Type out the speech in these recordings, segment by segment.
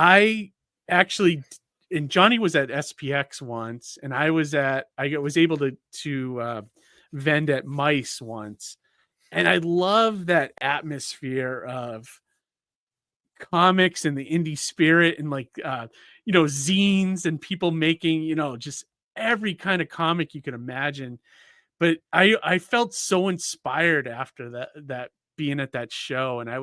I actually, and Johnny was at SPX once, and I was able to vend at Mice once. And I love that atmosphere of comics and the indie spirit and zines and people making, just every kind of comic you could imagine. But I felt so inspired after that being at that show, and I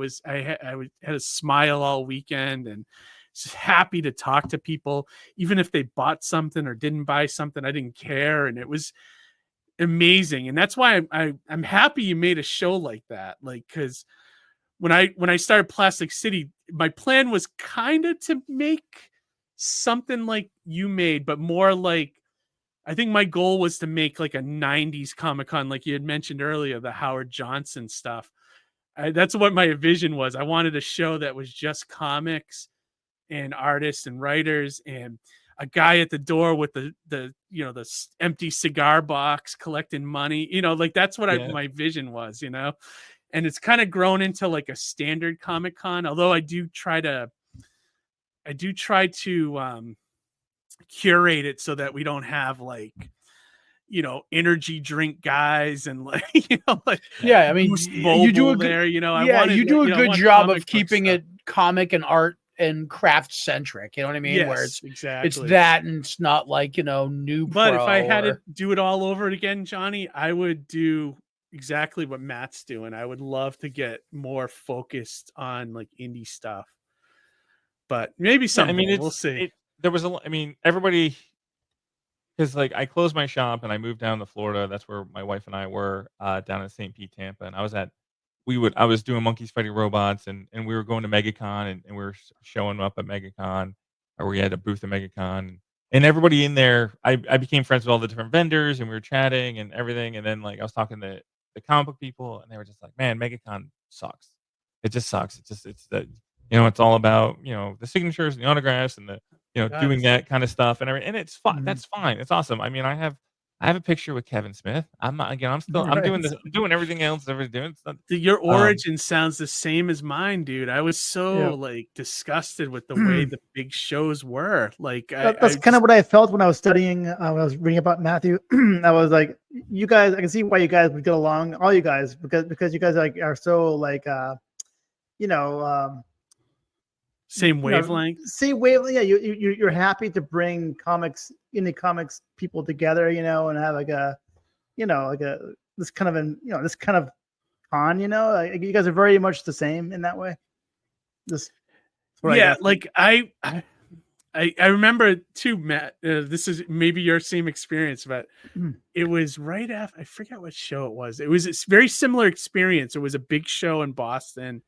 had a smile all weekend and just happy to talk to people, even if they bought something or didn't buy something. I didn't care, and it was amazing. And that's why I'm happy you made a show like that, like, because when I started Plastic City, my plan was kind of to make something like you made, but more like, I think my goal was to make like a 90s Comic Con, like you had mentioned earlier, the Howard Johnson stuff. That's what my vision was. I wanted a show that was just comics and artists and writers, and a guy at the door with the empty cigar box collecting money. Like that's what my vision was. And it's kind of grown into like a standard Comic Con. Although I do try to curate it so that we don't have like energy drink guys and like I mean, you do a good, you do a good job of keeping it comic and art and craft centric. You know what I mean? Yes, where it's exactly. It's that, and it's not like new. But if I had to do it all over again, Johnny, I would do exactly what Matt's doing. I would love to get more focused on like indie stuff. But maybe someday, we'll see. Everybody, because like I closed my shop and I moved down to Florida. That's where my wife and I were, down in St. Pete, Tampa. And I was doing Monkeys Fighting Robots, and we were going to MegaCon, and we were showing up at MegaCon, or we had a booth at MegaCon. And everybody in there, I became friends with all the different vendors, and we were chatting and everything. And then like I was talking to the comic book people, and they were just like, "Man, MegaCon sucks. It just sucks. It's that it's all about the signatures and the autographs and the doing that kind of stuff and everything. And it's fun. Mhm. That's fine. It's awesome. I mean, I have a picture with Kevin Smith. I'm doing everything else everybody's doing. It's not, your origin sounds the same as mine, dude. I was so like disgusted with the way the big shows were. Like that's kind of what I felt when I was studying. When I was reading about Matthew. I was like, you guys, I can see why you guys would get along, all you guys, because you guys are so like same wavelength. Same wavelength. Yeah, you're happy to bring indie comics people together, and have like a this kind of con, like you guys are very much the same in that way. Like I remember too, Matt. This is maybe your same experience, but it was right after, I forget what show it was. It was a very similar experience. It was a big show in Boston,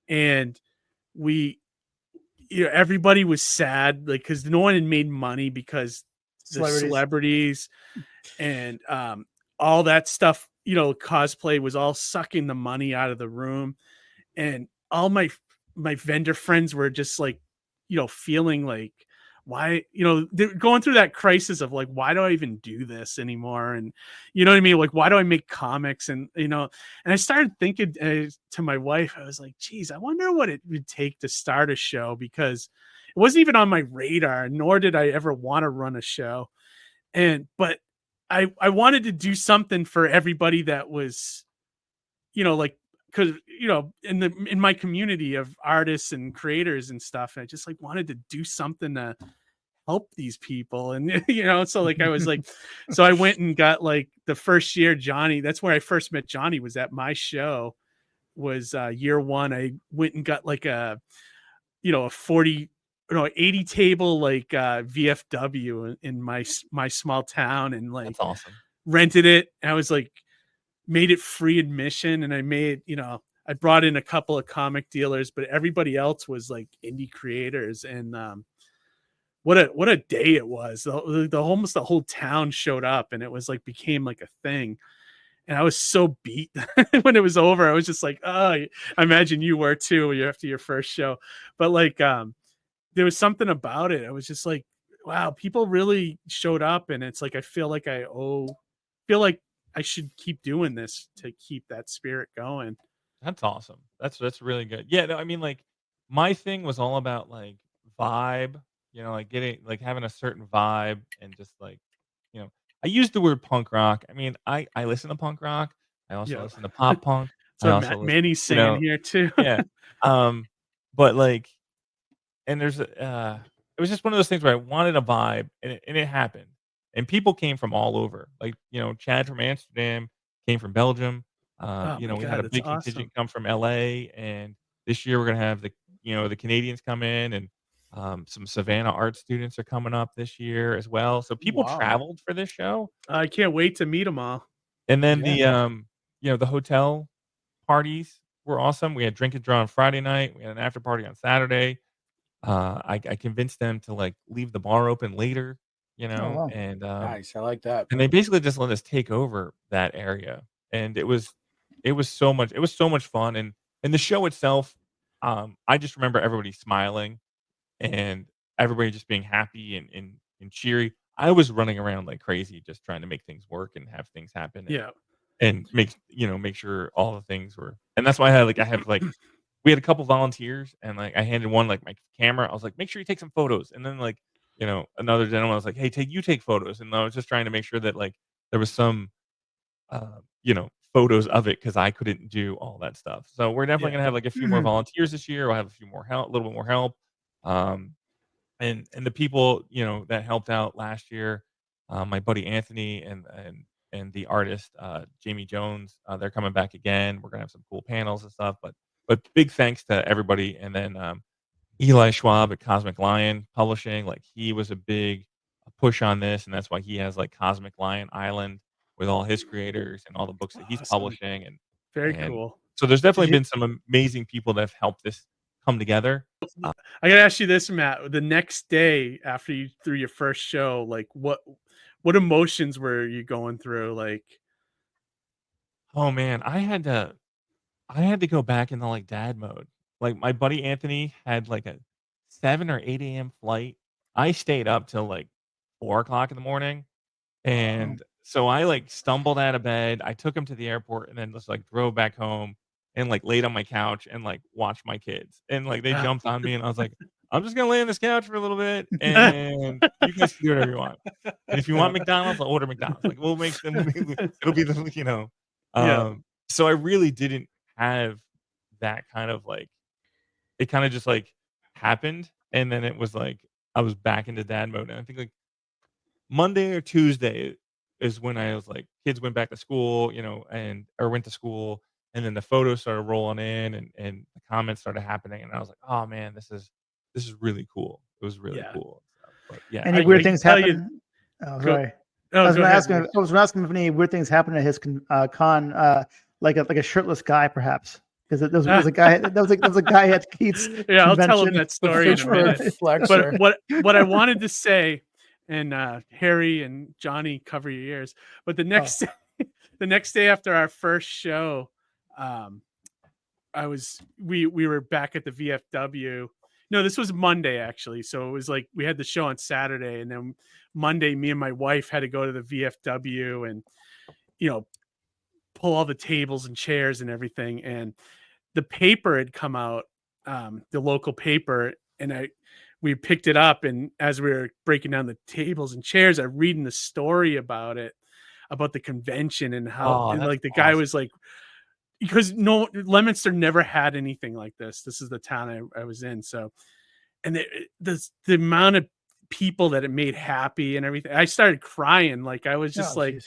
and everybody was sad, like, because no one had made money because the celebrities and all that stuff, cosplay was all sucking the money out of the room. And all my vendor friends were just like, feeling like, why, they're going through that crisis of like, why do I even do this anymore? And you know what I mean? Like, why do I make comics? And, and I started thinking to my wife, I was like, geez, I wonder what it would take to start a show, because it wasn't even on my radar, nor did I ever want to run a show. But I wanted to do something for everybody that was, like, because in my community of artists and creators and stuff, I just like wanted to do something to help these people. And so like I was like, so I went and got like the first year Johnny, that's where I first met Johnny, was at my show, was year one. I went and got like a 80 table like VFW in my small town, and like that's awesome. Rented it. I was like, made it free admission, and I made, I brought in a couple of comic dealers, but everybody else was like indie creators. And what a day it was. Almost the whole town showed up, and it was like became like a thing. And I was so beat when it was over. I was just like, oh, I imagine you were too after your first show. But like there was something about it. I was just like, wow, people really showed up, and it's like I feel like I should keep doing this to keep that spirit going. That's awesome. That's really good. Yeah, no, I mean, like, my thing was all about like vibe, like having a certain vibe and just like, I use the word punk rock. I mean, I listen to punk rock. I also listen to pop punk. I So also listen, Manny's singing here too. yeah. But like, and there's it was just one of those things where I wanted a vibe, and it happened. And people came from all over. Like, Chad from Amsterdam came from Belgium. Oh my We God, had a that's big awesome. contingent come from LA, and this year we're gonna have the Canadians come in, and some Savannah art students are coming up this year as well. So people traveled for this show. I can't wait to meet them all. And then the hotel parties were awesome. We had drink and draw on Friday night. We had an after party on Saturday. I convinced them to like leave the bar open later, wow. and Nice. I like that. and they basically just let us take over that area, and it was so much fun, and the show itself, I just remember everybody smiling and everybody just being happy and cheery. I was running around like crazy just trying to make things work and have things happen, and make sure all the things were, and that's why I have like we had a couple volunteers, and like I handed one like my camera. I was like, make sure you take some photos, and then like another gentleman was like, hey, take photos, and I was just trying to make sure that like there was some photos of it because I couldn't do all that stuff. So we're definitely gonna have like a few more volunteers this year. We'll have a few more help, a little bit more help. And the people that helped out last year, my buddy Anthony and the artist Jamie Jones, they're coming back again. We're gonna have some cool panels and stuff. But big thanks to everybody. And then Eli Schwab at Cosmic Lion Publishing, like he was a big push on this, and that's why he has like Cosmic Lion Island with all his creators and all the books that he's publishing. And very cool. So there's definitely been some amazing people that have helped this come together. I gotta ask you this, Matt. The next day after you threw your first show, like what emotions were you going through? Like, oh man, I had to go back into like dad mode. Like my buddy Anthony had like a 7 or 8 a.m. flight. I stayed up till like 4 o'clock in the morning, and so I like stumbled out of bed. I took him to the airport, and then just like drove back home and like laid on my couch and like watched my kids. And like they jumped on me, and I was like, I'm just gonna lay on this couch for a little bit, and you guys can do whatever you want. And if you want McDonald's, I'll order McDonald's. Like we'll make them. It'll be the So I really didn't have that kind of like. It kind of just like happened, and then it was like I was back into dad mode. And I think like Monday or Tuesday is when I was like, kids went back to school, or went to school, and then the photos started rolling in, and the comments started happening, and I was like, oh man, this is really cool. It was really cool. But yeah, any weird things happen? Oh, sorry. I was going to ask him if any weird things happened at his con, like a shirtless guy, perhaps. Because there was a guy. There was a guy at Keith's. Yeah, I'll tell him that story in a minute. But what I wanted to say, and Harry and Johnny, cover your ears. But the next day after our first show, we were back at the VFW. No, this was Monday actually. So it was like we had the show on Saturday, and then Monday, me and my wife had to go to the VFW and pull all the tables and chairs and everything. And the paper had come out, the local paper, and we picked it up, and as we were breaking down the tables and chairs, I'm reading the story about the convention and how like the guy was like, because Leominster never had anything like this. This is the town I was in. So, and the amount of people that it made happy and everything, I started crying. Like I was just I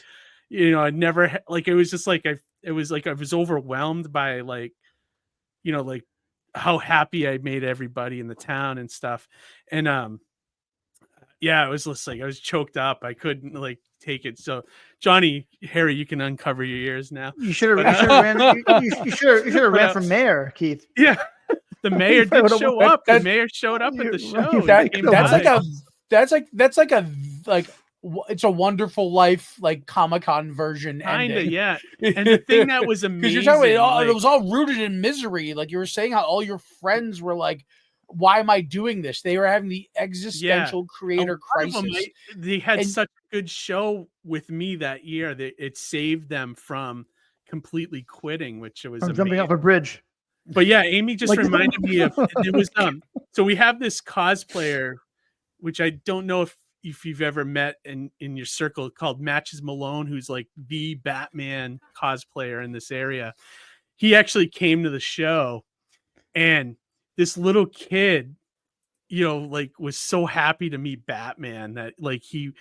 never like, it was just like, I was overwhelmed by like how happy I made everybody in the town and stuff. And it was just like I was choked up. I couldn't like take it. So Johnny, Harry, you can uncover your ears now. You should have ran for mayor, Keith. Yeah, the mayor did show up. The mayor showed up at the show. That's like a It's a Wonderful Life like Comic-Con version. Kinda, yeah. And the thing that was amazing, because you're talking about it was all rooted in misery. Like you were saying, how all your friends were like, "Why am I doing this?" They were having the existential creator crisis. They had such a good show with me that year that it saved them from completely quitting, which was jumping off a bridge. But yeah, Amy just Like- reminded me of it was so we have this cosplayer, which I don't know if you've ever met in your circle, called Matches Malone, who's like the Batman cosplayer in this area. He actually came to the show, and this little kid, you know, like was so happy to meet Batman that like he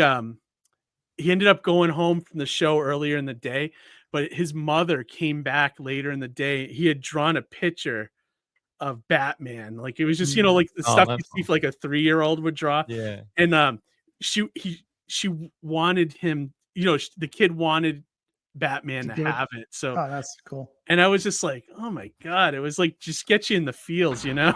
ended up going home from the show earlier in the day, but his mother came back later in the day. He had drawn a picture of Batman. Like it was just, you know, like the stuff you see like a 3-year-old would draw. Yeah. And she wanted him, you know, the kid wanted Batman to have it. So Oh, that's cool. and I was just like, oh my God, it was like just get you in the feels, you know?